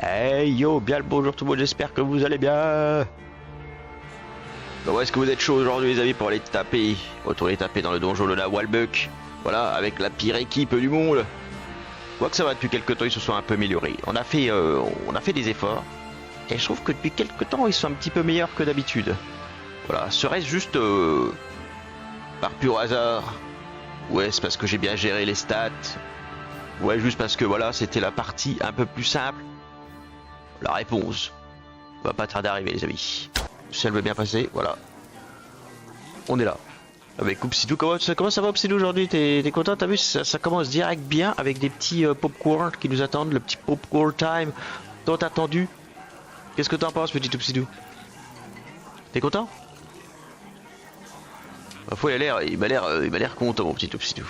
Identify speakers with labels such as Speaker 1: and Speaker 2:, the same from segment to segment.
Speaker 1: Hey yo, bien le bonjour tout le monde, j'espère que vous allez bien. Bon, est-ce que vous êtes chaud aujourd'hui les amis pour aller taper, retourner taper dans le donjon de la Walbuck. Voilà, avec la pire équipe du monde. Je vois que ça va depuis quelques temps, ils se sont un peu améliorés. On a fait des efforts. Et je trouve que depuis quelques temps, ils sont un petit peu meilleurs que d'habitude. Voilà, serait-ce juste par pur hasard? Ouais, c'est parce que j'ai bien géré les stats. Ouais, juste parce que voilà, c'était la partie un peu plus simple. La réponse va pas tarder à arriver les amis. Si elle veut bien passer, voilà. On est là. Avec Oupsidou, comment ça va Oupsidou aujourd'hui? T'es content? T'as vu, ça commence direct bien avec des petits popcorn qui nous attendent, le petit popcorn time tant attendu. Qu'est-ce que t'en penses petit Oupsidou? T'es content? Il m'a l'air content mon petit Oupsidou.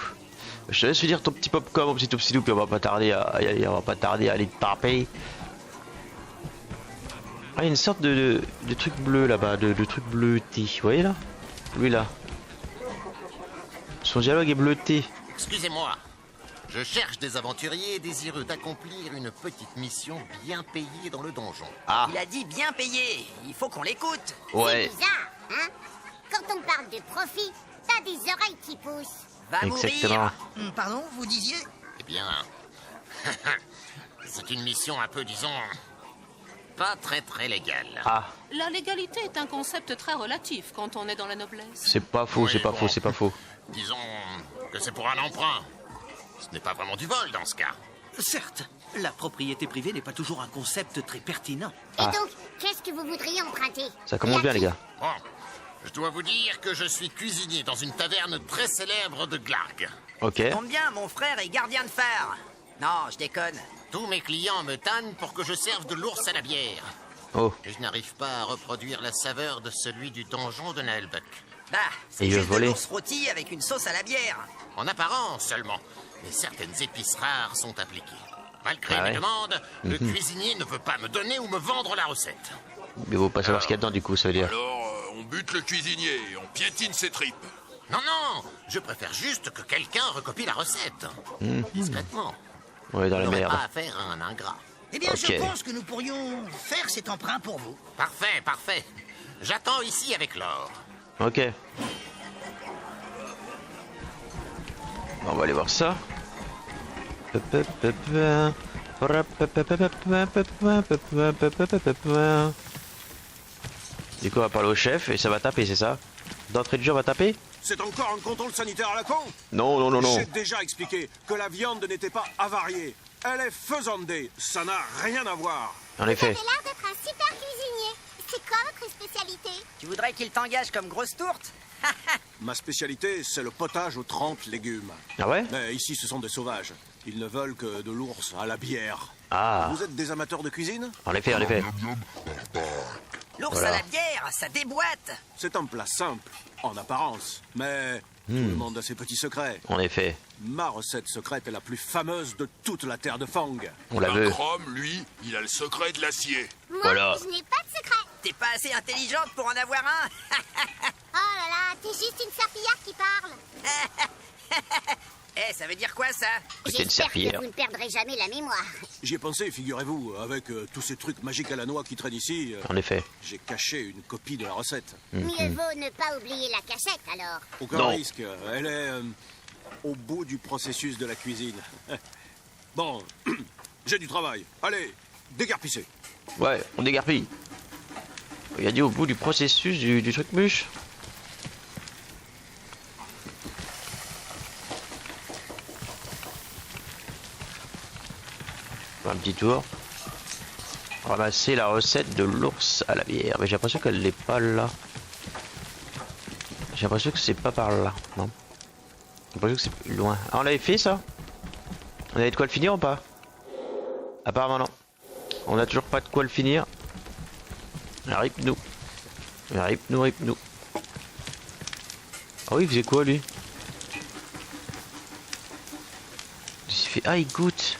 Speaker 1: Je te laisse finir ton petit popcorn mon petit Oupsidou, puis on va pas tarder à y aller, on va pas tarder à aller te taper. Ah, il y a une sorte de truc bleu là-bas, de truc bleuté. Vous voyez là? Lui là. Son dialogue est bleuté.
Speaker 2: Excusez-moi. Je cherche des aventuriers désireux d'accomplir une petite mission bien payée dans le donjon.
Speaker 1: Ah.
Speaker 3: Il a dit bien payé. Il faut qu'on l'écoute.
Speaker 1: Ouais.
Speaker 4: C'est bizarre, hein? Quand on parle de profit, t'as des oreilles qui poussent.
Speaker 3: Va
Speaker 1: Exactement.
Speaker 3: mourir.
Speaker 5: Pardon, vous disiez?
Speaker 2: Eh bien... c'est une mission un peu, disons... pas très légale.
Speaker 1: Ah,
Speaker 6: La légalité est un concept très relatif quand on est dans la noblesse.
Speaker 1: c'est pas faux, c'est pas faux, c'est pas faux.
Speaker 2: Disons que c'est pour un emprunt. Ce n'est pas vraiment du vol dans ce cas.
Speaker 5: Certes, la propriété privée n'est pas toujours un concept très pertinent.
Speaker 4: Et donc, qu'est-ce que vous voudriez emprunter?
Speaker 1: Ça commence bien les gars.
Speaker 2: Bon, je dois vous dire que je suis cuisinier dans une taverne très célèbre de Glarg.
Speaker 1: Ok.
Speaker 3: Tombe bien, mon frère est gardien de phare. Non, je déconne.
Speaker 2: Tous mes clients me tannent pour que je serve de l'ours à la bière.
Speaker 1: Oh.
Speaker 2: Et je n'arrive pas à reproduire la saveur de celui du donjon de Naelbuck.
Speaker 3: Bah,
Speaker 1: Et
Speaker 3: c'est
Speaker 1: il veut
Speaker 3: juste de
Speaker 1: voler.
Speaker 3: l'ours rôti avec une sauce à la bière.
Speaker 2: En apparence seulement. Mais certaines épices rares sont appliquées. Malgré
Speaker 1: Ah ouais.
Speaker 2: mes demandes, le cuisinier ne veut pas me donner ou me vendre la recette.
Speaker 1: Mais faut pas savoir ce qu'il y a dedans du coup, ça veut dire.
Speaker 7: Alors, on bute le cuisinier, on piétine ses tripes.
Speaker 2: Non, je préfère juste que quelqu'un recopie la recette. Discrètement.
Speaker 1: On est dans
Speaker 2: On
Speaker 1: la
Speaker 2: n'aurait
Speaker 1: merde.
Speaker 2: pas affaire à un ingrat.
Speaker 5: Eh bien,
Speaker 1: Ok.
Speaker 5: je pense que nous pourrions faire cet emprunt pour vous.
Speaker 2: Parfait. J'attends ici avec l'or.
Speaker 1: Ok. On va aller voir ça. Du coup on va parler au chef et ça va taper, c'est ça? D'entrée de jeu on va taper?
Speaker 8: C'est encore un contrôle sanitaire à la con?
Speaker 1: Non.
Speaker 8: J'ai déjà expliqué que la viande n'était pas avariée. Elle est faisandée. Ça n'a rien à voir.
Speaker 1: En effet.
Speaker 4: Vous avez l'air d'être un super cuisinier. C'est quoi votre spécialité?
Speaker 3: Tu voudrais qu'il t'engage comme grosse tourte?
Speaker 8: Ma spécialité, c'est le potage aux 30 légumes.
Speaker 1: Ah ouais?
Speaker 8: Mais ici, ce sont des sauvages. Ils ne veulent que de l'ours à la bière.
Speaker 1: Ah,
Speaker 8: Vous êtes des amateurs de cuisine?
Speaker 1: en effet.
Speaker 3: L'ours
Speaker 1: Voilà.
Speaker 3: à la bière, ça déboîte.
Speaker 8: C'est un plat simple, en apparence. Mais tout le monde a ses petits secrets.
Speaker 1: En effet.
Speaker 8: Ma recette secrète est la plus fameuse de toute la terre de Fang.
Speaker 1: On la
Speaker 7: Un
Speaker 1: veut.
Speaker 7: Chrome, lui, il a le secret de l'acier.
Speaker 4: Moi,
Speaker 1: Voilà.
Speaker 4: je n'ai pas de secret.
Speaker 3: T'es pas assez intelligente pour en avoir un.
Speaker 4: Oh là là, t'es juste une serpillière qui parle.
Speaker 3: Eh, ça veut dire quoi ça?
Speaker 1: Ok, une
Speaker 4: J'espère que
Speaker 1: serpillière.
Speaker 4: vous ne perdrez jamais la mémoire.
Speaker 8: J'y ai pensé, figurez-vous, avec tous ces trucs magiques à la noix qui traînent ici.
Speaker 1: En effet.
Speaker 8: J'ai caché une copie de la recette.
Speaker 4: Mieux vaut ne pas oublier la cachette alors.
Speaker 8: Aucun
Speaker 1: Non.
Speaker 8: risque. Elle est au bout du processus de la cuisine. Bon, j'ai du travail. Allez, dégarpissez.
Speaker 1: Ouais, on dégarpille. Il a dit au bout du processus du truc mûche. Un petit tour. Ramasser la recette de l'ours à la bière. Mais j'ai l'impression qu'elle n'est pas là. J'ai l'impression que c'est pas par là. Non. J'ai l'impression que c'est plus loin. Ah, on l'avait fait ça? On avait de quoi le finir ou pas? Apparemment non. On a toujours pas de quoi le finir. Rip-nous. Rip-nous. Ah oui, il faisait quoi lui? Il s'est fait... Ah, il goûte.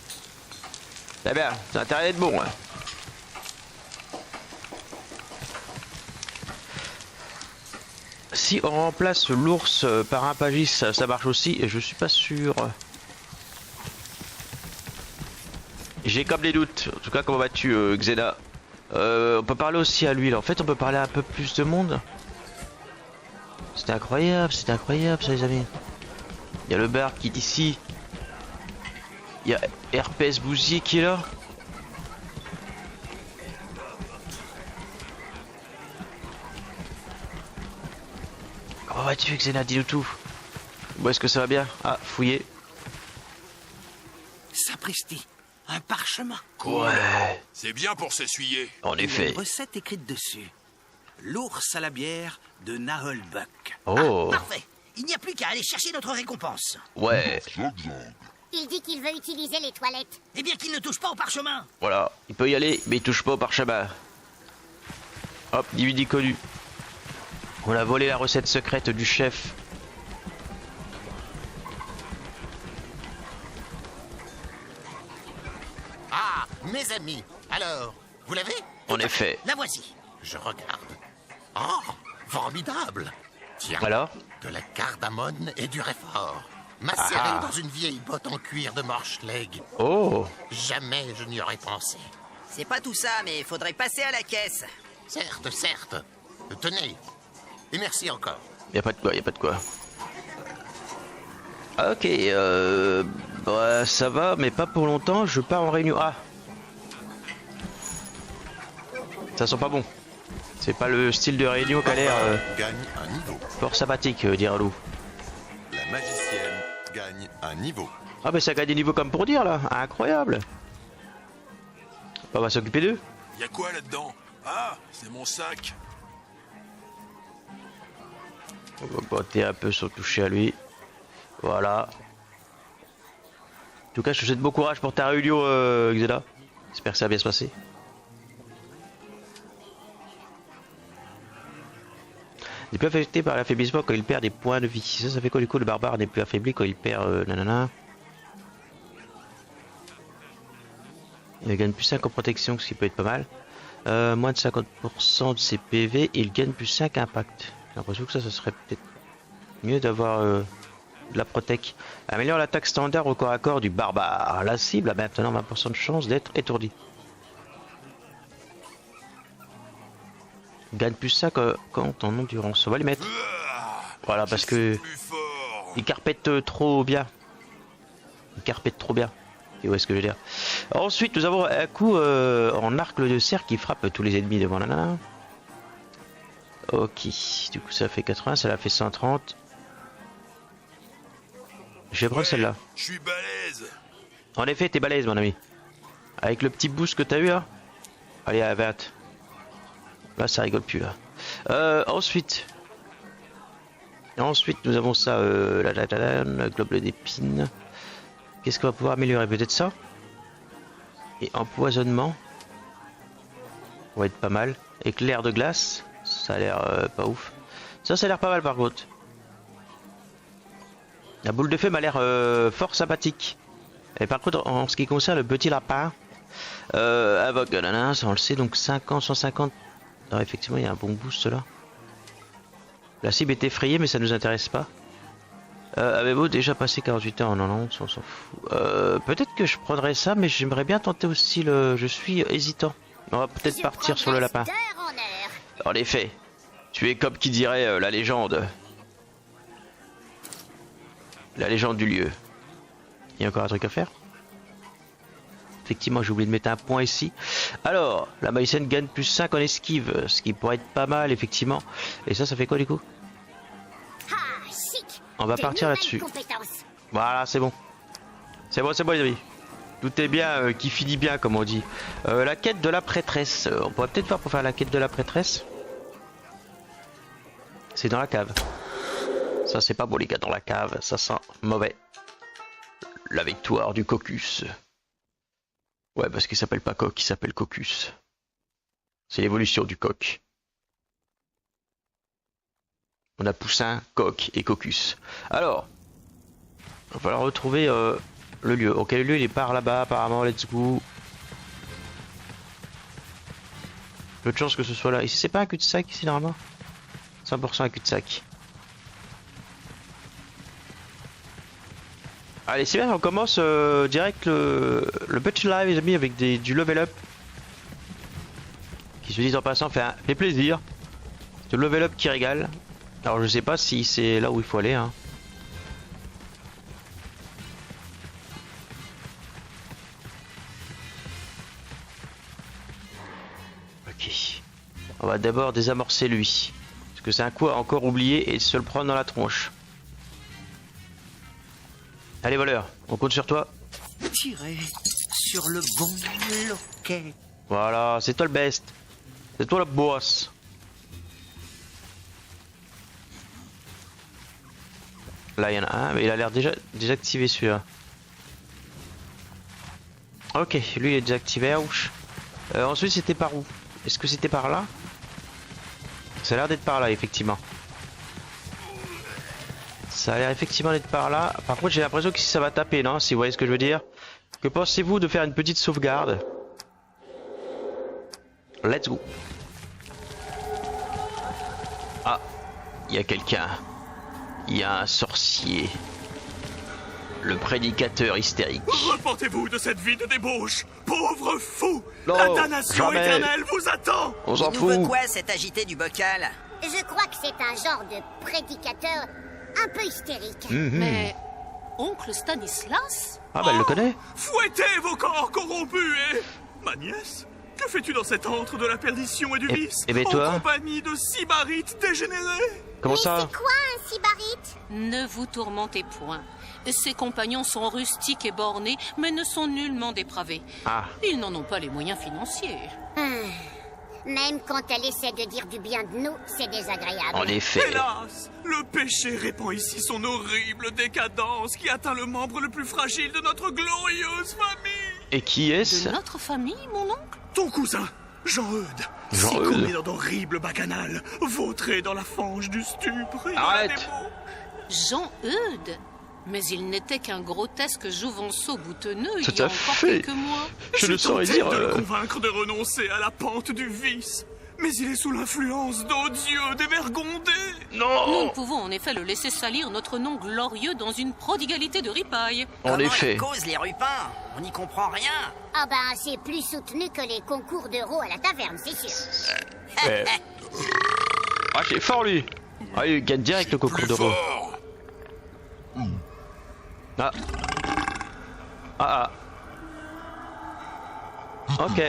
Speaker 1: Eh bien, ça a intérêt d'être bon. Hein. Si on remplace l'ours par un pagis, ça marche aussi, et je suis pas sûr. J'ai comme des doutes. En tout cas, comment vas-tu, Xena? On peut parler aussi à lui là. En fait, on peut parler à un peu plus de monde. C'était incroyable ça, les amis. Il y a le bar qui est ici. Il y a RPS Bousier qui est là. Comment vas-tu, Xena? Dis-nous tout. Où est-ce que ça va bien? Ah, fouiller.
Speaker 5: Sapristi, un parchemin.
Speaker 1: Ouais.
Speaker 7: C'est bien pour s'essuyer.
Speaker 1: En
Speaker 5: Il y a
Speaker 1: effet.
Speaker 5: une recette écrite dessus. L'ours à la bière de Naholbuck.
Speaker 1: Oh.
Speaker 3: Parfait. Il n'y a plus qu'à aller chercher notre récompense.
Speaker 1: Ouais.
Speaker 4: Il dit qu'il veut utiliser les toilettes.
Speaker 3: Eh bien qu'il ne touche pas au parchemin.
Speaker 1: Voilà. Il peut y aller, mais il touche pas au parchemin. Hop, DVD connu. On a volé la recette secrète du chef.
Speaker 2: Ah, mes amis. Alors, vous l'avez?
Speaker 1: En effet.
Speaker 3: La voici.
Speaker 2: Je regarde. Oh, formidable. Tiens,
Speaker 1: Alors?
Speaker 2: de la cardamone et du réfort. Macéré dans une vieille botte en cuir de Morschleg.
Speaker 1: Oh.
Speaker 2: Jamais je n'y aurais pensé.
Speaker 3: C'est pas tout ça, mais faudrait passer à la caisse.
Speaker 2: Certes, certes. Tenez. Et merci encore.
Speaker 1: Y a pas de quoi, y a pas de quoi. Ok, bah ça va, mais pas pour longtemps. Je pars en réunion. Ah. Ça sent pas bon. C'est pas le style de réunion qui a l'air
Speaker 9: Gagne un niveau.
Speaker 1: fort sympathique, dira Lou.
Speaker 9: La magicienne gagne un niveau.
Speaker 1: Ah mais ça gagne des niveaux comme pour dire là, incroyable. On va s'occuper d'eux.
Speaker 7: Y a quoi là-dedans? Ah, c'est mon sac.
Speaker 1: On va botter un peu sans toucher à lui. Voilà. En tout cas, je te souhaite bon courage pour ta réunion, Xena. J'espère que ça va bien se passer. Il est plus affecté par l'affaiblissement quand il perd des points de vie. Ça fait quoi du coup? Le barbare n'est plus affaibli quand il perd nanana. Il gagne plus 5 en protection, ce qui peut être pas mal. Moins de 50% de ses PV et il gagne plus 5 impact. J'ai l'impression que ça serait peut-être mieux d'avoir de la protec. Améliore l'attaque standard au corps à corps du barbare. La cible a maintenant 20% de chance d'être étourdie. Gagne plus 5 quand en endurance. On va les mettre. Voilà, parce que
Speaker 7: Plus fort.
Speaker 1: il carpette trop bien. Il carpette trop bien. Et où est-ce que je veux dire? Ensuite, nous avons un coup en arc de cercle qui frappe tous les ennemis devant la nana. Ok, du coup ça fait 80, ça l'a fait 130. Je vais prendre celle-là.
Speaker 7: Je suis balèze.
Speaker 1: En effet, t'es balèze, mon ami. Avec le petit boost que t'as eu là. Allez, à 20. Là, ça rigole plus là. Ensuite, nous avons ça, le globe d'épines. Qu'est-ce qu'on va pouvoir améliorer? Peut-être ça. Et empoisonnement. Ça va être pas mal. Éclair de glace. Ça a l'air pas ouf. Ça a l'air pas mal par contre. La boule de feu m'a l'air fort sympathique. Et par contre, en ce qui concerne le petit lapin, invoque, ça on le sait, donc 50, 150. Alors effectivement, il y a un bon boost là. La cible est effrayée, mais ça nous intéresse pas. Avez-vous déjà passé 48 heures? Non, non, on s'en fout. Peut-être que je prendrais ça, mais j'aimerais bien tenter aussi le... Je suis hésitant. On va peut-être partir sur le lapin.
Speaker 4: D'heure en heure.
Speaker 1: En effet, tu es comme qui dirait la légende. La légende du lieu. Il y a encore un truc à faire? Effectivement, j'ai oublié de mettre un point ici. Alors, la magicienne gagne plus 5 en esquive, ce qui pourrait être pas mal, effectivement. Et ça fait quoi du coup?
Speaker 4: Ah, chic.
Speaker 1: On va
Speaker 4: Des
Speaker 1: partir
Speaker 4: nouvelles
Speaker 1: là-dessus.
Speaker 4: compétences.
Speaker 1: Voilà, c'est bon. C'est bon, les amis. Tout est bien, qui finit bien, comme on dit. La quête de la prêtresse. On pourrait peut-être voir pour faire la quête de la prêtresse. C'est dans la cave. Ça, c'est pas beau, les gars, dans la cave. Ça sent mauvais. La victoire du caucus. Ouais, parce qu'il s'appelle pas coq, il s'appelle caucus. C'est l'évolution du coq. On a poussin, coq et caucus. Alors, il va falloir retrouver le lieu. Ok, le lieu il est par là-bas apparemment, let's go. Peu de chance que ce soit là. Ici, c'est pas un cul-de-sac ici normalement? 100% un cul-de-sac. Allez, c'est bien, on commence direct le petit live, les amis, avec du level up. Qui se dit en passant fait plaisir. C'est le level up qui régale. Alors je sais pas si c'est là où il faut aller. Hein. Ok. On va d'abord désamorcer lui. Parce que c'est un coup à encore oublier et se le prendre dans la tronche. Allez voleur, on compte sur toi.
Speaker 3: Tirez sur le bon loquet.
Speaker 1: Voilà, c'est toi le best. C'est toi le boss. Là il y en a un, mais il a l'air déjà désactivé celui-là. Ok, lui il est désactivé. Ensuite c'était par où? Est-ce que c'était par là? Ça a l'air d'être par là effectivement. Ça a l'air effectivement d'être par là. Par contre j'ai l'impression que ça va taper, non? Si vous voyez ce que je veux dire. Que pensez-vous de faire une petite sauvegarde? Let's go. Ah, il y a quelqu'un. Il y a un sorcier. Le prédicateur hystérique.
Speaker 7: Reportez-vous de cette vie de débauche, pauvre fou.
Speaker 1: Non,
Speaker 7: la damnation
Speaker 1: jamais.
Speaker 7: éternelle vous attend.
Speaker 1: On s'en
Speaker 3: Il nous veut
Speaker 1: fout.
Speaker 3: quoi, cet agité du bocal?
Speaker 4: Je crois que c'est un genre de prédicateur un peu hystérique.
Speaker 6: Mais oncle Stanislas?
Speaker 1: Ah bah elle le connaît.
Speaker 7: Fouettez vos corps corrompus et... Ma nièce, que fais-tu dans cet antre de la perdition et du vice
Speaker 1: ben toi
Speaker 7: en compagnie de sybarites dégénérés?
Speaker 1: Comment
Speaker 4: Mais
Speaker 1: ça?
Speaker 4: c'est quoi un sybarite?
Speaker 6: Ne vous tourmentez point. Ses compagnons sont rustiques et bornés, mais ne sont nullement dépravés.
Speaker 1: Ah.
Speaker 6: Ils n'en ont pas les moyens financiers.
Speaker 4: Même quand elle essaie de dire du bien de nous, c'est désagréable.
Speaker 1: En effet.
Speaker 7: Hélas, le péché répand ici son horrible décadence qui atteint le membre le plus fragile de notre glorieuse famille.
Speaker 1: Et qui est-ce?
Speaker 6: De notre famille, mon oncle?
Speaker 7: Ton cousin, Jean-Eudes, s'est
Speaker 1: Jean-Eudes.
Speaker 7: commis dans d'horribles bacchanales, vautré dans la fange du stupre et dans la
Speaker 1: Arrête.
Speaker 7: démo.
Speaker 6: Jean-Eudes? Mais il n'était qu'un grotesque jouvenceau boutonneux il
Speaker 1: Tout
Speaker 6: y a
Speaker 1: à
Speaker 6: encore
Speaker 1: fait.
Speaker 6: quelques mois.
Speaker 1: Je ne saurais
Speaker 7: tentais
Speaker 1: dire.
Speaker 7: de le convaincre de renoncer à la pente du vice, mais il est sous l'influence d'odieux dévergondés.
Speaker 6: Nous
Speaker 1: Non.
Speaker 6: ne pouvons en effet le laisser salir notre nom glorieux dans une prodigalité de ripaille.
Speaker 1: En
Speaker 3: Comment
Speaker 1: effet.
Speaker 3: ils causent, les rupins? On n'y comprend rien.
Speaker 4: Ah ben, c'est plus soutenu que les concours d'euros à la taverne, c'est sûr.
Speaker 1: Eh. Ah c'est fort lui. Ah il gagne direct le concours
Speaker 7: Plus
Speaker 1: d'euros.
Speaker 7: fort.
Speaker 1: Ah. Ah ah. Ok.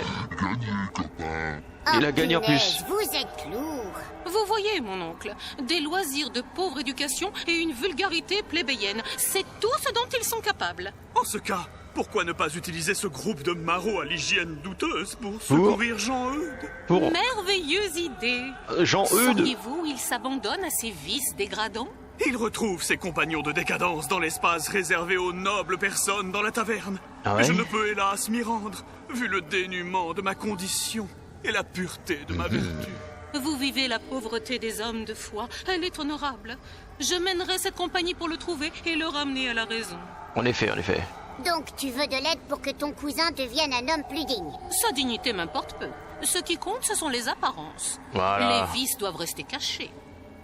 Speaker 1: Il a gagné en plus.
Speaker 4: Punaise, vous êtes lourd.
Speaker 6: Vous voyez, mon oncle, des loisirs de pauvre éducation et une vulgarité plébéienne. C'est tout ce dont ils sont capables.
Speaker 7: En ce cas, pourquoi ne pas utiliser ce groupe de marauds à l'hygiène douteuse pour secourir Jean-Eudes?
Speaker 1: Pour
Speaker 6: Merveilleuse idée.
Speaker 1: Jean-Eudes.
Speaker 6: Sauriez-vous, il s'abandonne à ses vices dégradants?
Speaker 7: Il retrouve ses compagnons de décadence dans l'espace réservé aux nobles personnes dans la taverne.
Speaker 1: Ah ouais?
Speaker 7: Je ne peux hélas m'y rendre, vu le dénuement de ma condition et la pureté de ma vertu.
Speaker 6: Vous vivez la pauvreté des hommes de foi. Elle est honorable. Je mènerai cette compagnie pour le trouver et le ramener à la raison.
Speaker 1: En effet, en effet.
Speaker 4: Donc tu veux de l'aide pour que ton cousin devienne un homme plus digne.
Speaker 6: Sa dignité m'importe peu. Ce qui compte, ce sont les apparences.
Speaker 1: Voilà.
Speaker 6: Les vices doivent rester cachés.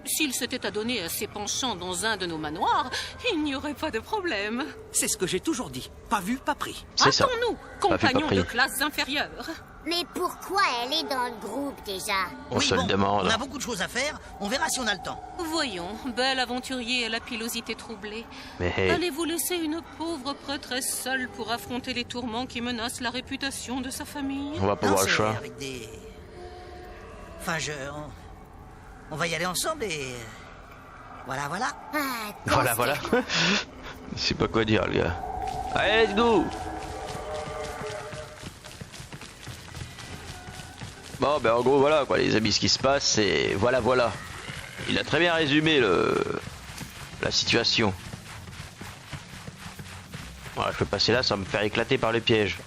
Speaker 6: S'il s'était adonné à ses penchants dans un de nos manoirs, il n'y aurait pas de problème.
Speaker 5: C'est ce que j'ai toujours dit. Pas vu, pas pris.
Speaker 1: C'est ça.
Speaker 6: Hâtons-nous,
Speaker 1: Pas fait, pas
Speaker 6: compagnons
Speaker 1: pris.
Speaker 6: de classes inférieures.
Speaker 4: Mais pourquoi elle est dans le groupe déjà?
Speaker 1: On se le demande.
Speaker 3: On a beaucoup de choses à faire, on verra si on a le temps.
Speaker 6: Voyons, bel aventurier à la pilosité troublée.
Speaker 1: Mais
Speaker 6: Allez-vous laisser une pauvre prêtresse seule pour affronter les tourments qui menacent la réputation de sa famille?
Speaker 1: on va pas
Speaker 3: Non,
Speaker 1: avoir le
Speaker 3: c'est
Speaker 1: choix.
Speaker 3: avec des... Enfin, on va y aller ensemble et... Voilà, voilà.
Speaker 4: Ah,
Speaker 1: Voilà, voilà. Je sais pas quoi dire, le gars. Allez, let's go. Bon, ben en gros, voilà quoi, les amis, ce qui se passe, c'est... Voilà, voilà. Il a très bien résumé la situation. Voilà, je peux passer là sans me faire éclater par le piège.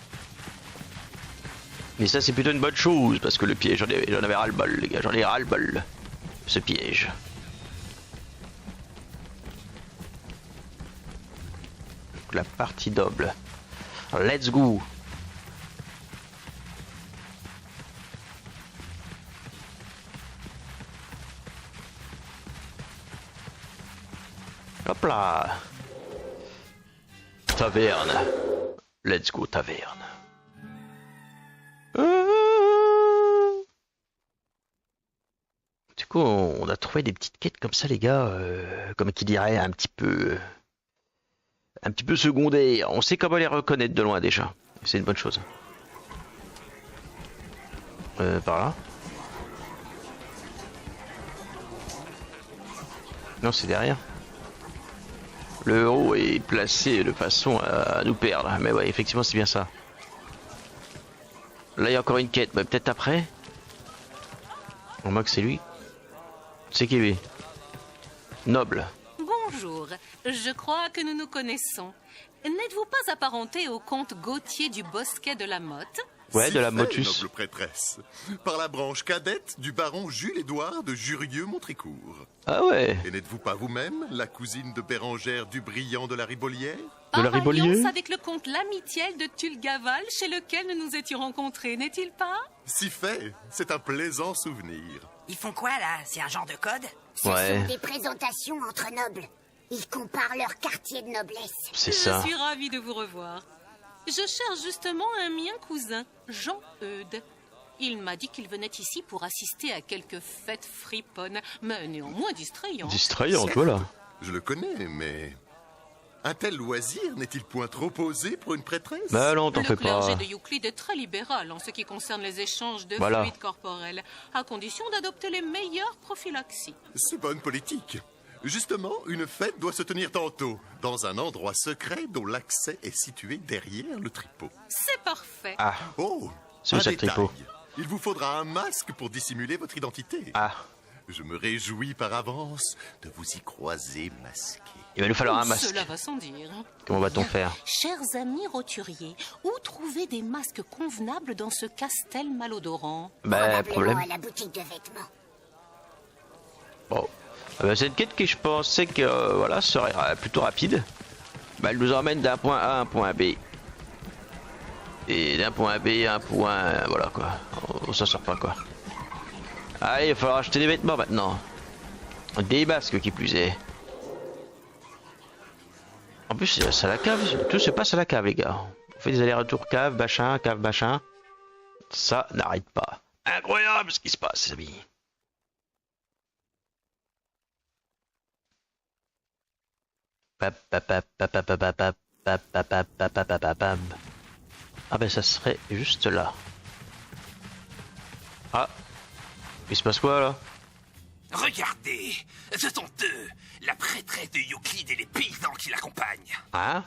Speaker 1: Mais ça, c'est plutôt une bonne chose, parce que le piège, j'en avais ras-le-bol, les gars, j'en ai ras-le-bol. Ce piège. La partie double. Let's go. Hop là. taverne. Let's go taverne. Du coup, on a trouvé des petites quêtes comme ça, les gars, comme qui dirait un petit peu secondaires. On sait comment les reconnaître de loin déjà. C'est une bonne chose. Par là. Non, c'est derrière. Le héros est placé de façon à nous perdre. Mais ouais, effectivement, c'est bien ça. Là, il y a encore une quête. Bah, peut-être après. On voit que c'est lui. C'est qui lui? Noble.
Speaker 6: Bonjour, je crois que nous nous connaissons. N'êtes-vous pas apparenté au comte Gauthier du Bosquet de la Motte?
Speaker 1: Ouais, de la
Speaker 9: Si fait,
Speaker 1: Motus.
Speaker 9: noble prêtresse. Par la branche cadette du baron Jules-Édouard de Jurieux-Montrécourt.
Speaker 1: Ah ouais.
Speaker 9: Et n'êtes-vous pas vous-même la cousine de Bérengère du Brillant de la Ribolière?
Speaker 1: De la
Speaker 6: Par
Speaker 1: Ribolier?
Speaker 6: alliance avec le comte Lamitiel de Tulgaval, chez lequel nous nous étions rencontrés, n'est-il pas?
Speaker 9: Si fait, c'est un plaisant souvenir.
Speaker 3: Ils font quoi là? C'est un genre de code?
Speaker 4: Ce
Speaker 1: Ouais.
Speaker 4: sont des présentations entre nobles. Ils comparent leur quartier de noblesse.
Speaker 1: C'est ça.
Speaker 6: Je suis ravie de vous revoir. Je cherche justement un mien cousin, Jean-Eudes. Il m'a dit qu'il venait ici pour assister à quelques fêtes friponnes, mais néanmoins distrayantes.
Speaker 1: Distrayant, voilà.
Speaker 9: Je le connais, mais... un tel loisir n'est-il point trop osé pour une prêtresse?
Speaker 1: Bah non, t'en
Speaker 6: Le
Speaker 1: fais
Speaker 6: clergé
Speaker 1: pas.
Speaker 6: de Euclide est très libéral en ce qui concerne les échanges de
Speaker 1: Voilà.
Speaker 6: fluides corporels, à condition d'adopter les meilleures prophylaxies.
Speaker 9: C'est bonne politique. Justement, une fête doit se tenir tantôt, dans un endroit secret dont l'accès est situé derrière le tripot.
Speaker 6: C'est parfait.
Speaker 1: Ah,
Speaker 9: Oh,
Speaker 1: C'est
Speaker 9: un
Speaker 1: où ça, le
Speaker 9: détail.
Speaker 1: tripot?
Speaker 9: Il vous faudra un masque pour dissimuler votre identité.
Speaker 1: ah.
Speaker 9: Je me réjouis par avance de vous y croiser masqué.
Speaker 1: Il va nous falloir un masque.
Speaker 6: Cela va sans dire.
Speaker 1: Comment va-t-on faire?
Speaker 6: Chers amis roturiers, où trouver des masques convenables dans ce castel malodorant?
Speaker 1: Bah,
Speaker 4: Probablement
Speaker 1: problème.
Speaker 4: à la boutique de vêtements.
Speaker 1: Bon. Ah bah, c'est une quête que je pensais que voilà serait plutôt rapide. Bah, elle nous emmène d'un point A à un point B. Et d'un point B à un point... voilà quoi. On s'en sort pas quoi. Allez, il va falloir acheter des vêtements maintenant. Des masques qui plus est. En plus, c'est à la cave. Tout se passe à la cave, les gars. On fait des allers-retours cave, machin, cave, machin. Ça n'arrête pas. Incroyable ce qui se passe, les amis. Ah ben ça serait juste là. Ah, il se passe quoi là?
Speaker 5: Regardez, ce sont eux, la prêtresse de Euclide et les paysans qui l'accompagnent.
Speaker 1: Hein?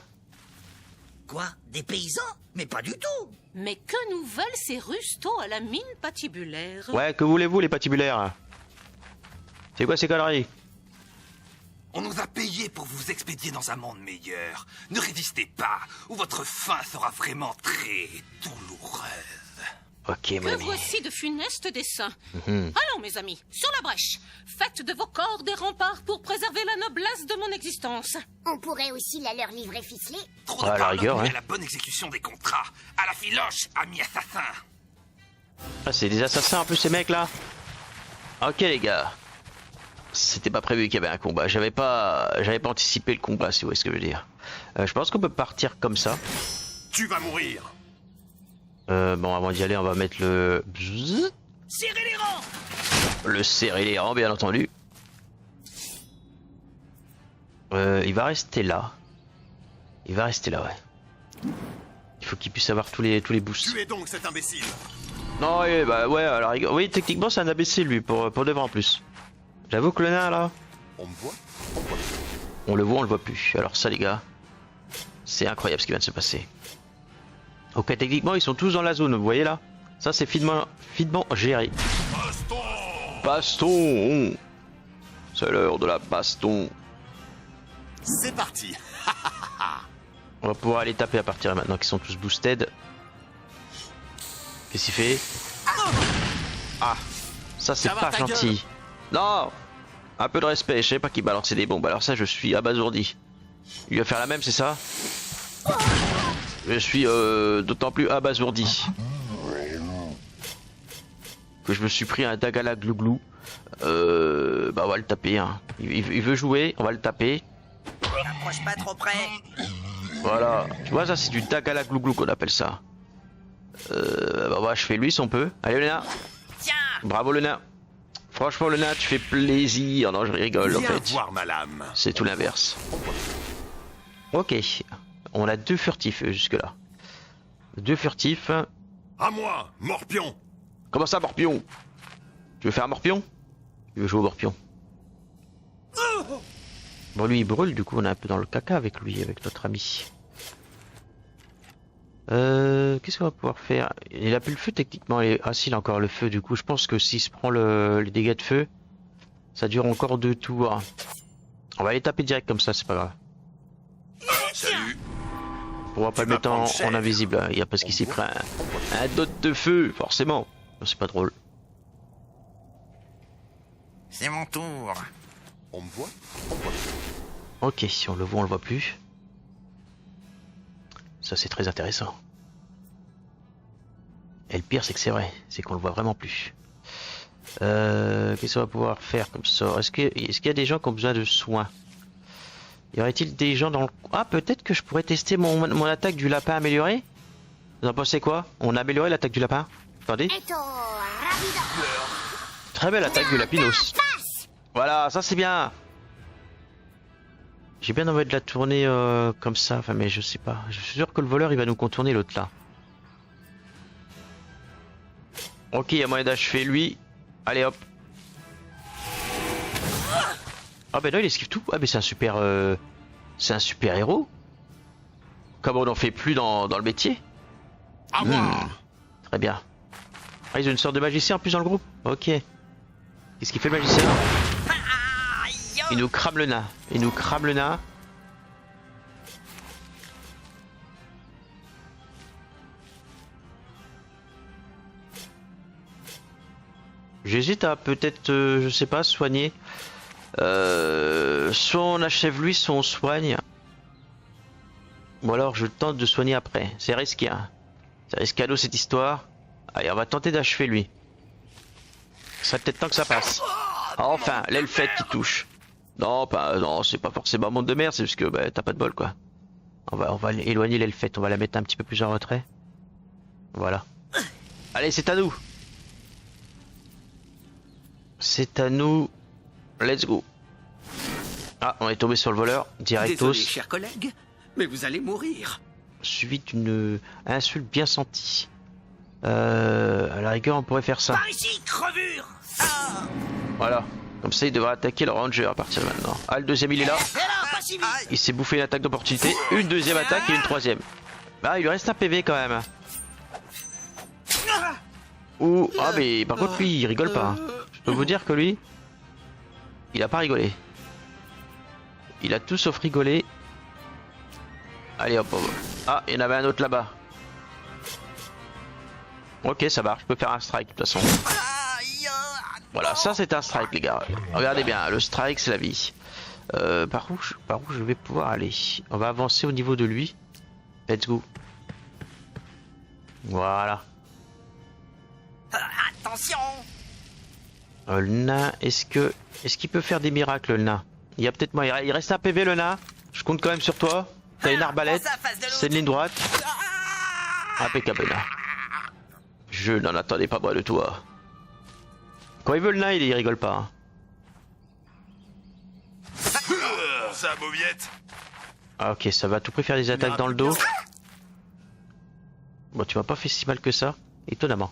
Speaker 3: Quoi? Des paysans? Mais pas du tout!
Speaker 6: Mais que nous veulent ces rustos à la mine patibulaire?
Speaker 1: Ouais, que voulez-vous les patibulaires? C'est quoi ces conneries?
Speaker 5: On nous a payés pour vous expédier dans un monde meilleur. Ne résistez pas, ou votre fin sera vraiment très douloureuse.
Speaker 1: Ok, mon
Speaker 6: Que
Speaker 1: ami.
Speaker 6: voici de funestes dessins. Allons, mes amis, sur la brèche. Faites de vos corps des remparts pour préserver la noblesse de mon existence.
Speaker 4: On pourrait aussi la leur livrer ficelée.
Speaker 5: Trop
Speaker 1: Ouais, à
Speaker 5: de
Speaker 1: la
Speaker 5: parole
Speaker 1: rigueur,
Speaker 5: nuit
Speaker 1: hein.
Speaker 5: à la bonne exécution des contrats. À la filoche, ami assassin.
Speaker 1: Ah, c'est des assassins en plus ces mecs là. Ok les gars. C'était pas prévu qu'il y avait un combat. J'avais pas anticipé le combat, si vous voyez ce que je veux dire. Je pense qu'on peut partir comme ça.
Speaker 9: Tu vas mourir.
Speaker 1: Bon, avant d'y aller, on va mettre le...
Speaker 3: Serrez les rangs!
Speaker 1: Le serrer les rangs, bien entendu. Il va rester là. Il va rester là, ouais. Il faut qu'il puisse avoir tous les boosts.
Speaker 9: Tu es donc cet imbécile.
Speaker 1: Non, bah ouais, alors oui, techniquement c'est un imbécile lui, pour de vrai en plus. J'avoue que le nain là,
Speaker 9: On me voit?
Speaker 1: on le voit plus. Alors ça les gars, c'est incroyable ce qui vient de se passer. Ok, techniquement ils sont tous dans la zone, vous voyez là? Ça c'est finement géré. Baston. C'est l'heure de la baston.
Speaker 9: C'est parti.
Speaker 1: On va pouvoir aller taper à partir de maintenant qu'ils sont tous boosted. Qu'est-ce qu'il fait? Ah, ça c'est
Speaker 8: Ça va,
Speaker 1: pas
Speaker 8: ta
Speaker 1: gentil. Non, un peu de respect, je savais pas qu'il balançait des bombes, alors ça je suis abasourdi. Il va faire la même, c'est ça? Je suis d'autant plus abasourdi que je me suis pris un Dagala Glouglou. Bah on va le taper, hein. Il veut jouer, on va le taper.
Speaker 3: Approche pas trop près!
Speaker 1: Voilà. Tu vois, ça c'est du Dagala glouglou qu'on appelle ça. Bah, on va achever lui si on peut. Allez le nain.
Speaker 3: Tiens.
Speaker 1: Bravo le nain. Franchement le nain, tu fais plaisir. Non, je rigole en
Speaker 9: Viens
Speaker 1: fait.
Speaker 9: voir ma lame.
Speaker 1: C'est tout l'inverse. Ok. On a 2 furtifs jusque là. 2 furtifs.
Speaker 9: À moi, Morpion.
Speaker 1: Comment ça, Morpion? Tu veux faire un Morpion? Tu veux jouer au Morpion? Bon, lui il brûle, du coup on est un peu dans le caca avec lui, avec notre ami. Qu'est-ce qu'on va pouvoir faire? Il a plus le feu techniquement. Ah si, il a encore le feu, du coup je pense que s'il se prend les dégâts de feu, ça dure encore 2 tours. On va les taper direct comme ça, c'est pas grave.
Speaker 9: Salut.
Speaker 1: On va pas le mettre en invisible, hein. Il y a parce qu'il s'est pris un dot de feu, forcément. C'est pas drôle.
Speaker 2: C'est mon tour.
Speaker 9: On me voit?
Speaker 1: Ok, si on le voit, on le voit plus. Ça c'est très intéressant. Et le pire c'est que c'est vrai, c'est qu'on le voit vraiment plus. Qu'est-ce qu'on va pouvoir faire comme ça? Est-ce qu'il y a des gens qui ont besoin de soins? Y aurait-il des gens dans le... Ah, peut-être que je pourrais tester mon attaque du lapin améliorée? Vous en pensez quoi? On a amélioré l'attaque du lapin? Attendez. Très belle attaque du lapinos. Voilà, ça c'est bien. J'ai bien envie de la tourner comme ça, enfin mais je sais pas. Je suis sûr que le voleur il va nous contourner l'autre là. Ok, il y a moyen d'achever lui. Allez hop. Ah ben non, il esquive tout. Ah ben c'est un super héros. Comme on n'en fait plus dans le métier. Très bien. Ah, ils ont une sorte de magicien en plus dans le groupe. Ok. Qu'est-ce qu'il fait le magicien? Il nous crame le nain. Il nous crame le nain. J'hésite à peut-être, je sais pas, soigner. Soit on achève lui, soit on soigne. Ou alors je tente de soigner après. C'est risqué, hein. C'est risqué cette histoire. Allez, on va tenter d'achever lui. Ça serait peut-être temps que ça passe. Ah, enfin, l'elfette qui touche. Non, non, c'est pas forcément un monde de merde, c'est parce que bah, t'as pas de bol quoi. On va éloigner l'elfette, on va la mettre un petit peu plus en retrait. Voilà. Allez, c'est à nous. C'est à nous. Let's go. Ah, on est tombé sur le voleur. Directos.
Speaker 10: Désolé, chers collègues, mais vous allez mourir.
Speaker 1: Suivi d'une insulte bien sentie. À la rigueur, on pourrait faire ça.
Speaker 3: Par ici, crevure. Ah.
Speaker 1: Voilà. Comme ça, il devra attaquer le ranger à partir de maintenant. Ah, le deuxième, il est là. Il s'est bouffé une attaque d'opportunité. Une deuxième attaque et une troisième. Bah, il lui reste un PV quand même. Ouh, ah, mais par contre, lui, il rigole pas. Je peux vous dire que lui, il a pas rigolé. Il a tout sauf rigolé. Allez hop, hop. Ah, il y en avait un autre là-bas. Ok, ça marche. Je peux faire un strike de toute façon. Voilà, ça c'est un strike les gars. Regardez bien, le strike c'est la vie. Par où je vais pouvoir aller? On va avancer au niveau de lui. Let's go. Voilà.
Speaker 3: Attention.
Speaker 1: Le nain, est-ce qu'il peut faire des miracles le nain? Il y a peut-être moyen. Il reste un PV le nain. Je compte quand même sur toi. T'as une arbalète. C'est une ligne droite. Impeccable nain. Je n'en attendais pas moins de toi. Quand il veut le nain, il rigole pas. Hein.
Speaker 9: Ça, mauviette.
Speaker 1: Ah ok, ça va à tout prix faire des attaques dans le dos. Bon, tu m'as pas fait si mal que ça, étonnamment.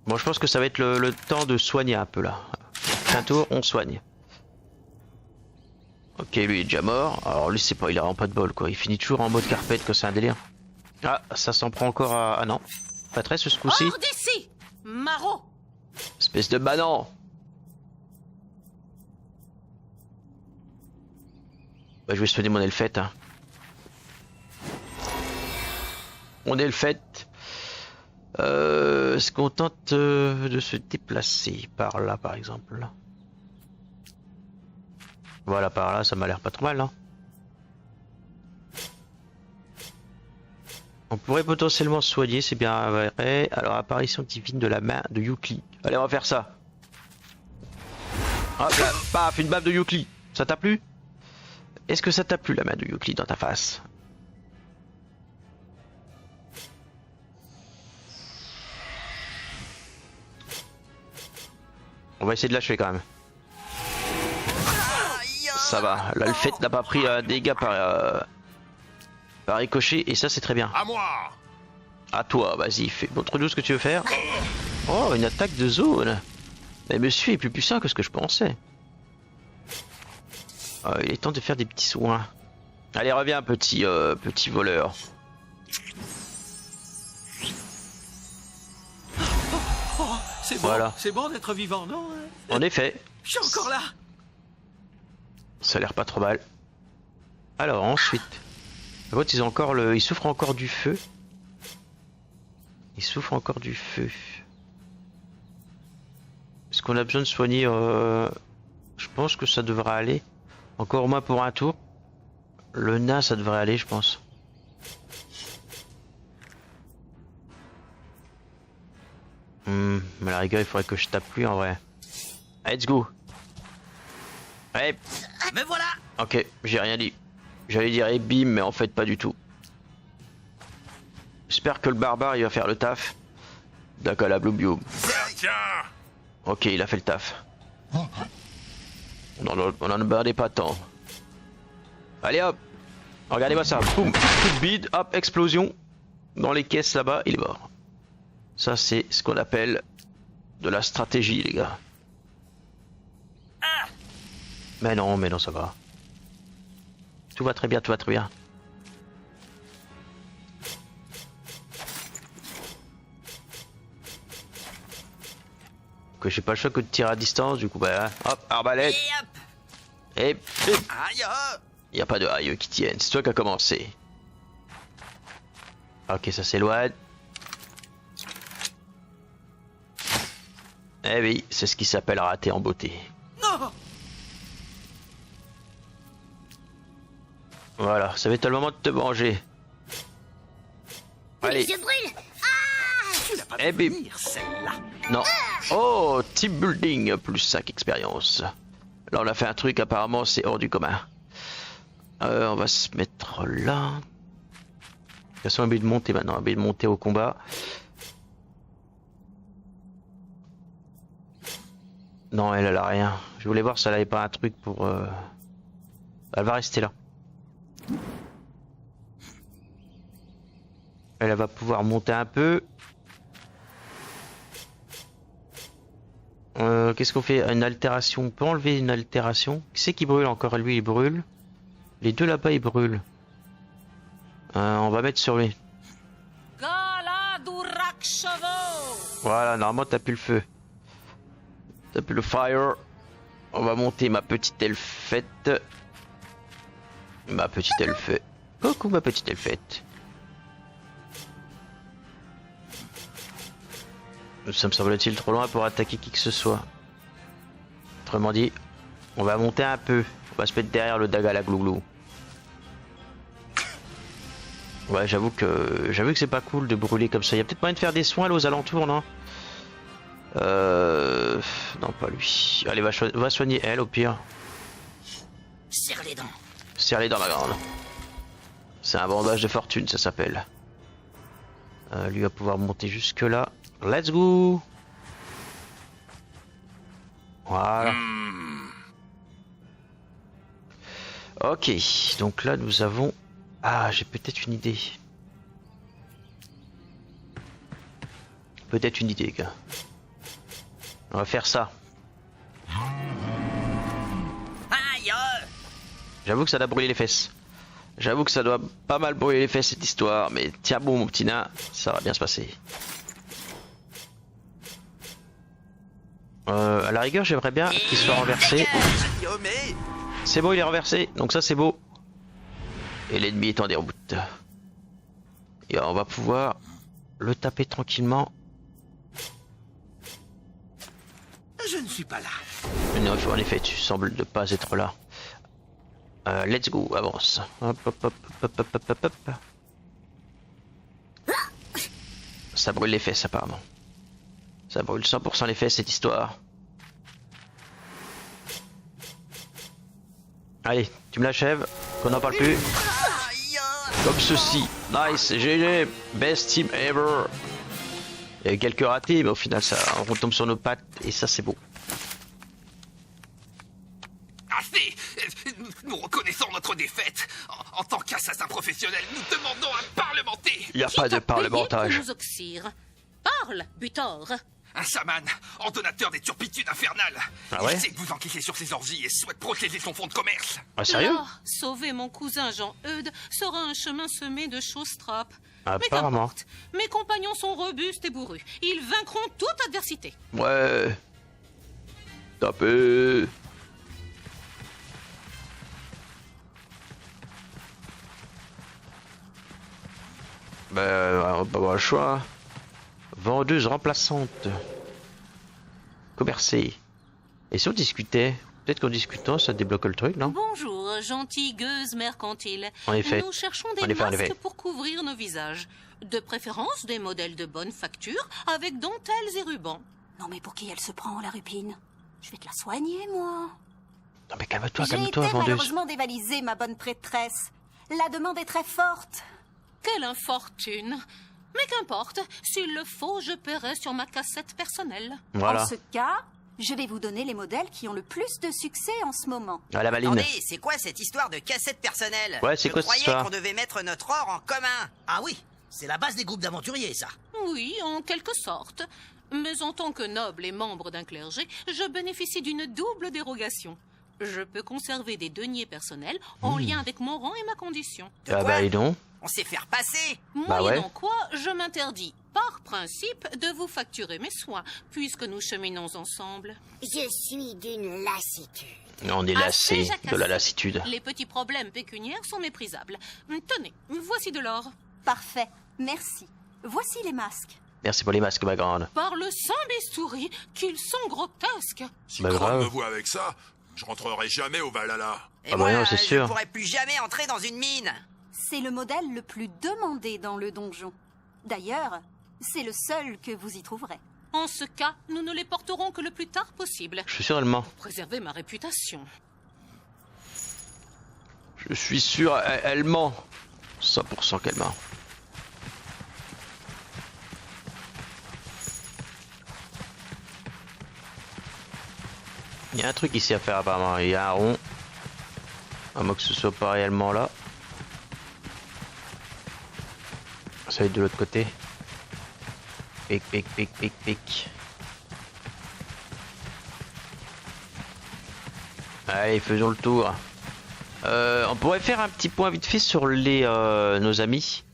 Speaker 1: Bon, je pense que ça va être le temps de soigner un peu là. Un tour, on soigne. Ok, lui il est déjà mort. Alors lui c'est pas, il a vraiment pas de bol quoi. Il finit toujours en mode carpette, que c'est un délire. Ah, ça s'en prend encore à... Ah non, pas très ce coup-ci.
Speaker 6: Hors d'ici, Maro.
Speaker 1: Espèce de banane. Bah, je vais soigner mon elfette. Hein. Mon elfette. Est-ce qu'on tente de se déplacer par là par exemple? Voilà, par là, ça m'a l'air pas trop mal. Hein. On pourrait potentiellement soigner, c'est bien vrai. Alors, apparition divine de la main de Yukli. Allez, on va faire ça. Hop là, paf, une baffe de Yukli. Ça t'a plu? est-ce que ça t'a plu la main de Euclide dans ta face? On va essayer de l'achever quand même. Ça va. Là, le fait n'a pas pris un dégât par ricochet et ça c'est très bien.
Speaker 9: À moi.
Speaker 1: À toi, vas-y, montre-nous ce que tu veux faire. Oh, une attaque de zone. Mais monsieur est plus puissant que ce que je pensais. Il est temps de faire des petits soins. Allez, reviens, petit voleur.
Speaker 10: C'est bon,
Speaker 1: voilà.
Speaker 10: C'est bon d'être vivant, non?
Speaker 1: En effet.
Speaker 10: Je suis encore là.
Speaker 1: Ça a l'air pas trop mal. Alors, ensuite. L'autre, ils souffrent encore du feu. Ils souffrent encore du feu. Est-ce qu'on a besoin de soigner Je pense que ça devrait aller. Encore au moins pour un tour. Le nain, ça devrait aller, je pense. Mais à la rigueur, il faudrait que je tape lui en vrai. Let's go. Ouais.
Speaker 3: Me voilà.
Speaker 1: Ok, j'ai rien dit. J'allais dire et bim, mais en fait pas du tout. J'espère que le barbare il va faire le taf. D'accord, la Blue. Ok, il a fait le taf. On en bardait pas tant. Allez hop. Regardez-moi ça. Boum. Coup de bide. Hop, explosion. Dans les caisses là-bas, il est mort. Ça c'est ce qu'on appelle de la stratégie, les gars. Mais non, ça va. Tout va très bien, tout va très bien. Que j'ai pas le choix que de tirer à distance, du coup bah hop, arbalète. Et
Speaker 3: aïe.
Speaker 1: Y a pas de aïe qui tienne, c'est toi qui as commencé. Ok, ça s'éloigne. Eh oui, c'est ce qui s'appelle rater en beauté.
Speaker 3: Non.
Speaker 1: Voilà, ça va être le moment de te venger. Allez.
Speaker 4: Je brûle.
Speaker 10: Tu n'as pas
Speaker 1: Eh bim.
Speaker 10: celle-là.
Speaker 1: Non. Oh, team building plus 5 expérience. Là, on a fait un truc, apparemment, c'est hors du commun. On va se mettre là. De toute façon, on a envie de monter maintenant, on a envie de monter au combat. Non, elle a rien. Je voulais voir si elle avait pas un truc pour... Elle va rester là. Elle va pouvoir monter un peu. Qu'est-ce qu'on fait? Une altération. On peut enlever une altération. Qui c'est qui brûle encore? Lui, il brûle. Les deux là-bas, ils brûlent. On va mettre sur lui. Voilà, normalement, t'as plus le feu. T'as plus le fire. On va monter ma petite elfette. Ma petite elfette. Coucou, ma petite elfette. Ça me semble-t-il trop loin pour attaquer qui que ce soit. Autrement dit, on va monter un peu. On va se mettre derrière le daga la glouglou. Ouais, j'avoue que c'est pas cool de brûler comme ça. Il y a peut-être moyen de faire des soins là aux alentours, non? Non, pas lui. Allez, va soigner elle au pire.
Speaker 3: Serre les dents.
Speaker 1: Serre les dents, ma grande. C'est un bandage de fortune, ça s'appelle. Lui va pouvoir monter jusque là. Let's go. Voilà. Ok, donc là nous avons... Ah, j'ai peut-être une idée. Peut-être une idée, gars. On va faire ça.
Speaker 3: Aïe.
Speaker 1: J'avoue que ça doit brûler les fesses. J'avoue que ça doit pas mal brûler les fesses cette histoire. Mais tiens bon mon petit nain, ça va bien se passer. À la rigueur j'aimerais bien qu'il soit renversé. C'est beau, il est renversé. Donc ça c'est beau. Et l'ennemi est en déroute. Et on va pouvoir le taper tranquillement.
Speaker 10: Je ne suis pas là.
Speaker 1: Non, en effet, tu sembles ne pas être là. Let's go, avance. Hop, hop, hop, hop, hop, hop, hop, hop. Ça brûle les fesses apparemment. Ça brûle 100% les fesses cette histoire. Allez, Tu me l'achèves, qu'on n'en parle plus. Comme ceci. Nice, GG, best team ever. Il y a eu quelques ratés, mais au final, ça, on retombe sur nos pattes et ça, c'est beau.
Speaker 5: Assez! Nous reconnaissons notre défaite. En tant qu'assassin professionnel, nous demandons à parlementer.
Speaker 1: Il n'y a pas de parlementage.
Speaker 6: Nous oxyre. Parle, Butor.
Speaker 5: Un chaman, ordonnateur des turpitudes infernales.
Speaker 1: Ah ouais?
Speaker 5: Il sait que vous enquêtez sur ses orgies et souhaite protéger son fonds de commerce.
Speaker 1: Ah, sérieux?
Speaker 6: Là, sauver mon cousin Jean-Eudes sera un chemin semé de choses trappes.
Speaker 1: Apparemment.
Speaker 6: Mais qu'importe, mes compagnons sont robustes et bourrus. Ils vaincront toute adversité.
Speaker 1: Ouais. Tapez. Ben, on va pas avoir le choix. Vendeuse remplaçante. Commercer. Et si on discutait? Peut-être qu'en discutant, ça débloque le truc, non?
Speaker 6: Bonjour, gentille gueuse mercantile.
Speaker 1: En effet.
Speaker 6: Nous cherchons des
Speaker 1: En effet, en
Speaker 6: masques
Speaker 1: effet.
Speaker 6: pour couvrir nos visages. De préférence, des modèles de bonne facture, avec dentelles et rubans.
Speaker 11: Non mais pour qui elle se prend, la rupine? Je vais te la soigner, moi.
Speaker 1: Non mais calme-toi,
Speaker 11: J'ai été
Speaker 1: calme-toi, vendeuse.
Speaker 11: malheureusement dévalisée, ma bonne prêtresse. La demande est très forte.
Speaker 6: Quelle infortune! Mais qu'importe, s'il le faut, je paierai sur ma cassette personnelle.
Speaker 1: Voilà.
Speaker 11: En ce cas, je vais vous donner les modèles qui ont le plus de succès en ce moment.
Speaker 1: À la maline.
Speaker 3: Attendez, c'est quoi cette histoire de cassette personnelle?
Speaker 1: Ouais, c'est quoi cette
Speaker 3: Je croyais
Speaker 1: histoire?
Speaker 3: qu'on devait mettre notre or en commun. Ah oui, c'est la base des groupes d'aventuriers, ça.
Speaker 6: Oui, en quelque sorte. Mais en tant que noble et membre d'un clergé, je bénéficie d'une double dérogation. Je peux conserver des deniers personnels en lien avec mon rang et ma condition.
Speaker 1: Ah bah et donc.
Speaker 3: On sait faire passer.
Speaker 1: Bah ouais.
Speaker 6: Moyennant quoi, je m'interdis, par principe, de vous facturer mes soins, puisque nous cheminons ensemble.
Speaker 4: Je suis d'une lassitude.
Speaker 1: On est lassé
Speaker 6: Assez jacassé.
Speaker 1: de la lassitude.
Speaker 6: Les petits problèmes pécuniaires sont méprisables. Tenez, voici de l'or.
Speaker 11: Parfait, merci. Voici les masques.
Speaker 1: Merci pour les masques, ma grande.
Speaker 6: Par le Saint-Bistouri, qu'ils sont grotesques.
Speaker 12: Si
Speaker 1: Bah,
Speaker 12: Grande
Speaker 1: grave.
Speaker 12: me voit avec ça, je rentrerai jamais au Valhalla.
Speaker 3: Et
Speaker 1: Ah bah
Speaker 3: moi,
Speaker 1: non, c'est
Speaker 3: je
Speaker 1: sûr.
Speaker 3: pourrais plus jamais entrer dans une mine.
Speaker 11: C'est le modèle le plus demandé dans le donjon. D'ailleurs, c'est le seul que vous y trouverez.
Speaker 6: En ce cas, nous ne les porterons que le plus tard possible.
Speaker 1: Je suis sûr, elle ment.
Speaker 6: Préserver ma réputation.
Speaker 1: Je suis sûr, elle ment. 100% qu'elle ment. Il y a un truc ici à faire apparemment. Il y a un rond. À moins que ce soit pas réellement là. Ça va être de l'autre côté. Pic, pic, pic, pic, pic. Allez, faisons le tour. On pourrait faire un petit point vite fait sur les nos amis.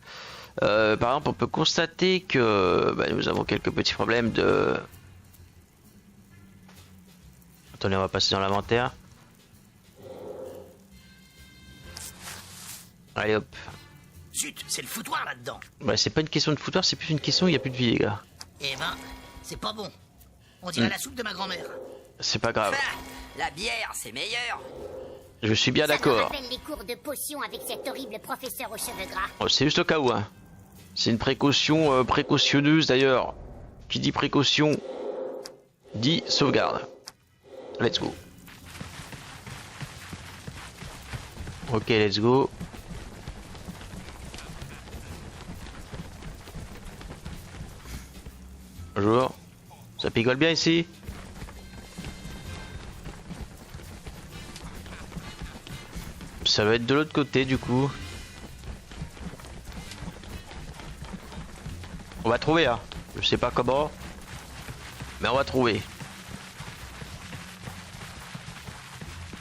Speaker 1: Par exemple, on peut constater que nous avons quelques petits problèmes de... Attendez, on va passer dans l'inventaire. Allez hop.
Speaker 3: Zut, c'est le foutoir là-dedans.
Speaker 1: Bah, c'est pas une question de foutoir, c'est plus une question, il n'y a plus de vie, les gars.
Speaker 3: Eh ben, c'est pas bon. On dirait la soupe de ma grand-mère.
Speaker 1: C'est pas grave.
Speaker 3: La bière, c'est meilleur.
Speaker 1: Je suis bien
Speaker 4: Ça me
Speaker 1: d'accord.
Speaker 4: rappelle les cours de potions avec cet horrible professeur aux cheveux gras.
Speaker 1: Oh, c'est juste au cas où, hein. C'est une précaution précautionneuse d'ailleurs. Qui dit précaution dit sauvegarde. Let's go. Ok, let's go. Bonjour. Ça picole bien ici? Ça va être de l'autre côté du coup. On va trouver, hein. Je sais pas comment, mais on va trouver.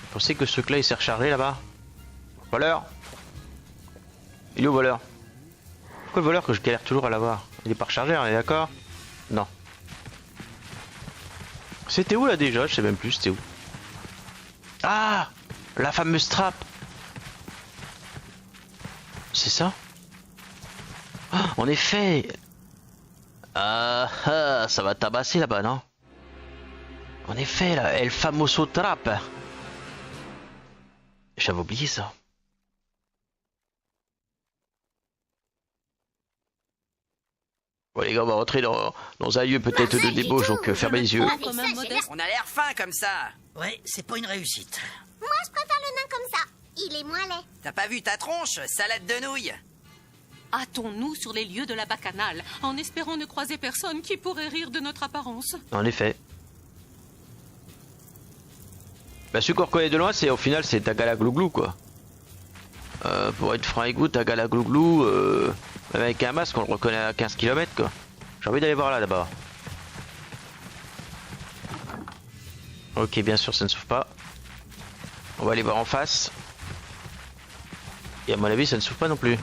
Speaker 1: Vous pensez que ce truc là il s'est rechargé là-bas? Voleur? Il est où, voleur? Pourquoi le voleur que je galère toujours à l'avoir? Il est pas rechargé, on est d'accord? Non. C'était où là déjà? Je sais même plus c'était où. Ah! La fameuse trappe! C'est ça? Ah, en effet! Ah ah, ça va tabasser là-bas, non? En effet, là, El Famoso Trap. J'avais oublié ça. Bon les gars, on va rentrer dans un lieu peut-être de débauche, donc fermez les yeux.
Speaker 3: On a l'air fin comme ça. Ouais, c'est pas une réussite.
Speaker 4: Moi, je préfère le nain comme ça. il est moins laid.
Speaker 13: T'as pas vu ta tronche, salade de nouilles?
Speaker 6: Hâtons-nous sur les lieux de la bacchanale, en espérant ne croiser personne qui pourrait rire de notre apparence.
Speaker 1: En effet. Bah, celui qu'on reconnaît de loin, c'est au final, c'est Tagala Glouglou, quoi. Pour être franc et goût, Tagala Glouglou, même avec un masque, on le reconnaît à 15 km, quoi. J'ai envie d'aller voir là, d'abord. Ok, bien sûr, ça ne s'ouvre pas. On va aller voir en face. Et à mon avis, ça ne s'ouvre pas non plus.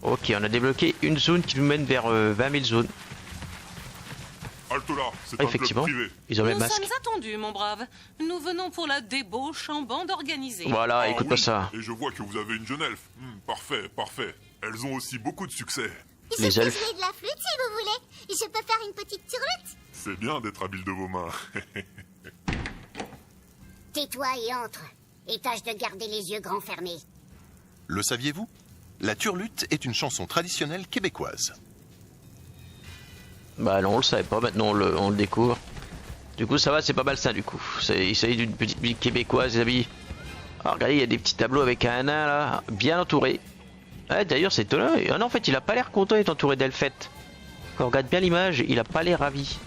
Speaker 1: Ok, on a débloqué une zone qui nous mène vers 20 000 zones.
Speaker 12: Halte là, c'est
Speaker 1: Ah,
Speaker 12: un
Speaker 1: effectivement,
Speaker 12: club privé.
Speaker 1: ils ont le
Speaker 6: Nous
Speaker 1: masque.
Speaker 6: sommes attendus, mon brave. Nous venons pour la débauche en bande organisée.
Speaker 1: Voilà, écoute pas ça.
Speaker 12: Et je vois que vous avez une jeune elfe. Parfait, parfait. Elles ont aussi beaucoup de succès.
Speaker 4: Je peux jouer de la flûte si vous voulez. Je peux faire une petite turlute.
Speaker 12: C'est bien d'être habile de vos mains.
Speaker 4: Tais-toi et entre. Et tâche de garder les yeux grands fermés.
Speaker 9: Le saviez-vous? La turlute est une chanson traditionnelle québécoise.
Speaker 1: Bah non, on le savait pas, maintenant on le découvre. Du coup ça va, c'est pas mal ça du coup. Il s'agit d'une petite musique québécoise, les amis. Alors regardez, il y a des petits tableaux avec un nain là, bien entouré. Ouais, d'ailleurs c'est étonnant, ah non, en fait il a pas l'air content d'être entouré d'elfettes. Quand on regarde bien l'image, il a pas l'air ravi.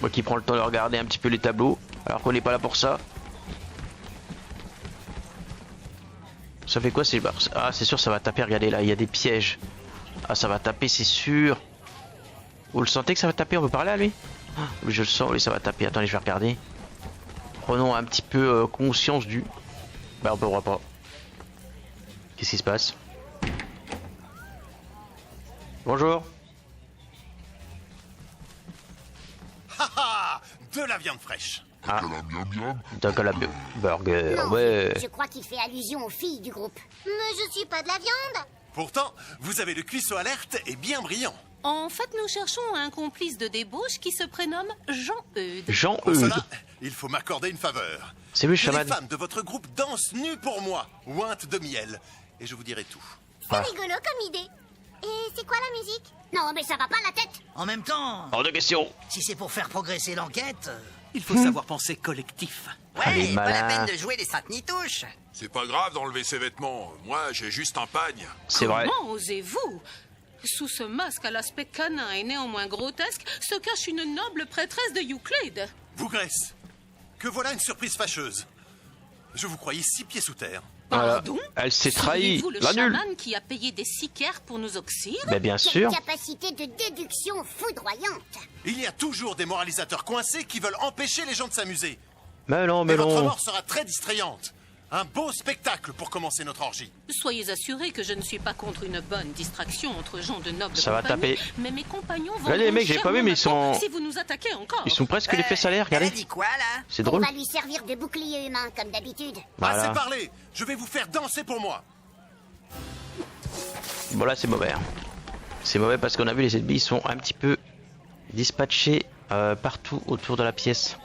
Speaker 1: Moi qui prends le temps de regarder un petit peu les tableaux, alors qu'on n'est pas là pour ça. Ça fait quoi ces barres? Ah c'est sûr ça va taper, regardez là, il y a des pièges. Ah ça va taper c'est sûr. Vous le sentez que ça va taper? On peut parler à lui? Oui je le sens, oui ça va taper, attendez je vais regarder. Prenons un petit peu conscience du... Bah on peut voir pas. Qu'est-ce qui se passe? Bonjour.
Speaker 9: Haha, de la viande fraîche.
Speaker 1: Ah, donc la burger,
Speaker 4: Non,
Speaker 1: ouais.
Speaker 4: je crois qu'il fait allusion aux filles du groupe. Mais je suis pas de la viande.
Speaker 9: Pourtant, vous avez le cuisseau alerte et bien brillant.
Speaker 6: En fait, nous cherchons un complice de débauche qui se prénomme Jean-Eudes.
Speaker 9: Pour
Speaker 1: Jean-Eudes.
Speaker 9: cela, il faut m'accorder une faveur.
Speaker 1: C'est lui,
Speaker 9: Que
Speaker 1: chaman.
Speaker 9: les femmes de votre groupe dansent nues pour moi, ointe de miel. Et je vous dirai tout.
Speaker 4: C'est rigolo comme idée. Et c'est quoi la musique? Non, mais ça va pas la tête.
Speaker 3: En même temps,
Speaker 1: Hors de question.
Speaker 3: si c'est pour faire progresser l'enquête...
Speaker 10: Il faut savoir penser collectif.
Speaker 1: Allez,
Speaker 13: Ouais, pas la
Speaker 1: malin.
Speaker 13: peine de jouer les saintes nitouches.
Speaker 12: C'est pas grave d'enlever ses vêtements. Moi, j'ai juste un pagne.
Speaker 1: C'est vrai.
Speaker 6: Comment osez-vous? Sous ce masque à l'aspect canin et néanmoins grotesque se cache une noble prêtresse de Euclide.
Speaker 9: Bougresse, que voilà une surprise fâcheuse. Je vous croyais 6 pieds sous terre.
Speaker 1: Voilà.
Speaker 6: Pardon?
Speaker 1: Elle s'est trahie.
Speaker 6: Seriez-vous le
Speaker 1: La nulle.
Speaker 6: chaman qui a payé des sicaires pour nous oxyre?
Speaker 1: Mais bien
Speaker 4: Quelle
Speaker 1: sûr.
Speaker 4: capacité de déduction foudroyante.
Speaker 9: Il y a toujours des moralisateurs coincés qui veulent empêcher les gens de s'amuser.
Speaker 1: Mais non,
Speaker 9: Mais
Speaker 1: mais
Speaker 9: votre
Speaker 1: non.
Speaker 9: mort sera très distrayante. Un beau spectacle pour commencer notre orgie.
Speaker 6: Soyez assurés que je ne suis pas contre une bonne distraction entre gens de noble
Speaker 1: Ça va
Speaker 6: compagnie,
Speaker 1: taper.
Speaker 6: mais mes compagnons vont
Speaker 1: Regardez, les mecs, j'ai pas vu, mais ils sont...
Speaker 6: si vous nous attaquez encore.
Speaker 1: Ils sont presque les fesses à l'air,
Speaker 13: Elle a
Speaker 1: regardez.
Speaker 13: dit quoi là?
Speaker 1: C'est
Speaker 4: On
Speaker 1: drôle.
Speaker 4: va lui servir de bouclier humain comme d'habitude.
Speaker 1: Voilà.
Speaker 9: Assez parlé. Je vais vous faire danser pour moi.
Speaker 1: Bon là c'est mauvais. Hein. C'est mauvais parce qu'on a vu les ennemis ils sont un petit peu dispatchés partout autour de la pièce.